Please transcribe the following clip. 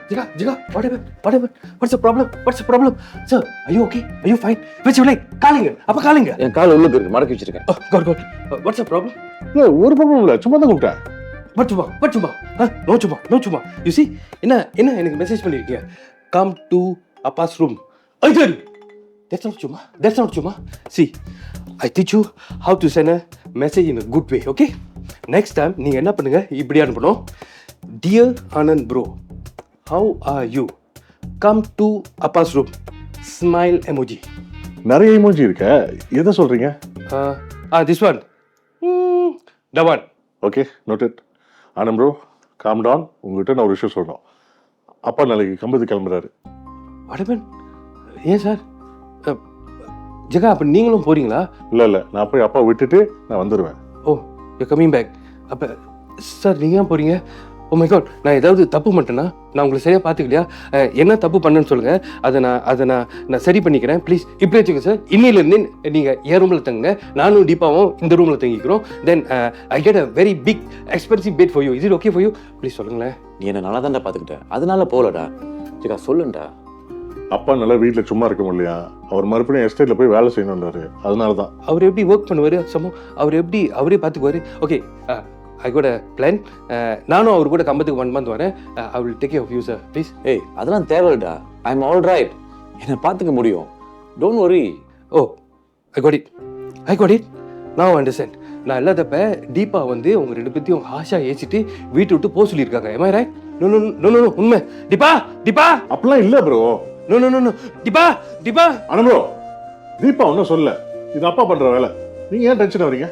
Jiga, whatever. What's the problem? Sir, are you okay? Are you fine? Which you like? Calling. Appa calling. என் கால் உள்ளுக்கு இருக்கு, மடக்கி வச்சிருக்கேன். God. What's the problem? இல்ல ஒரு problem இல்ல, சும்மா தான் கூப்பிட்டேன். What chuma? No chuma. You see? என்ன எனக்கு மெசேஜ் பண்ணிருக்கீங்க. Come to Appa's room. Again. That's not chuma. See, I teach you how to send a message in a good way, okay? Next time நீங்க என்ன பண்ணுங்க, இப்படி அனுப்பணும். Dear Anand bro, how are you? Come to Appa's room. Smile emoji. நிறைய emoji இருக்க, எதை சொல்றீங்க? This one. The one. Okay, noted. Anand bro, calm down. உங்ககிட்ட நான் ஒரு விஷயம் சொல்லணும். அப்பா நாளைக்கு கம்பத்துக்கு கிளம்புறாரு. வடபன், ஏன் சார்? ஜெகா, அப்போ நீங்களும் போறீங்களா? இல்ல நான் போய் அப்பா விட்டுட்டு நான் வந்துடுவேன். ஓ, யூ கமிங் பேக். அப்போ சார் நீங்கள் ஏன் போறீங்க? ஓ மை காட், நான் ஏதாவது தப்பு பண்ணிட்டேன்னா நான் உங்களை சரியாக பார்த்துக்கலையா? என்ன தப்பு பண்ணேன்னு சொல்லுங்கள், அதை நான் சரி பண்ணிக்கிறேன். ப்ளீஸ் இப்படி வச்சுக்க சார். இன்னிலேருந்து நீங்கள் என் ரூமில் தங்குங்க, நானும் தீபாவும் இந்த ரூமில் தங்கிக்கிறோம். Then I get a very big expensive bed for you. Is it okay for you? Please சொல்லுங்களேன். நீ என்ன நல்லா தான்டா பார்த்துக்கிட்டேன், அதனால போகலடா. ஜிகா சொல்லுண்டா. அப்பா நல்லா வீட்டில் சும்மா இருக்க முடியலையா? அவர் மறுபடியும் எஸ்டேட்டில் போய் வேலை செய்யணுன்றாரு. அதனால தான். அவர் எப்படி ஒர்க் பண்ணுவார்? அவரே பார்த்துக்குவார். Okay, I got a plan. நானும் அவர் கூட கம்பத்துக்கு 1 month வரேன். I will take care of you, sir. Please. ஏய், அதெல்லாம் தேவையில்லடா. I am all right. என்னை பார்த்துக்க முடியும். Don't worry. Oh, I got it. Now I understand. நான் இல்லாதப்ப தீபா வந்து உங்க 2 பேத்தையும் ஹாஷா ஏசிட்டு வீட்டை விட்டு போக சொல்லியிருக்காங்க. Am I right? No. உண்மை. தீபா. அப்படிலாம் இல்ல bro. No. Deepa. Anand bro, Deepa ஒன்றும் சொல்ல. இது அப்பா பண்ற வேலை. நீங்க ஏன் டென்ஷன் வரீங்க?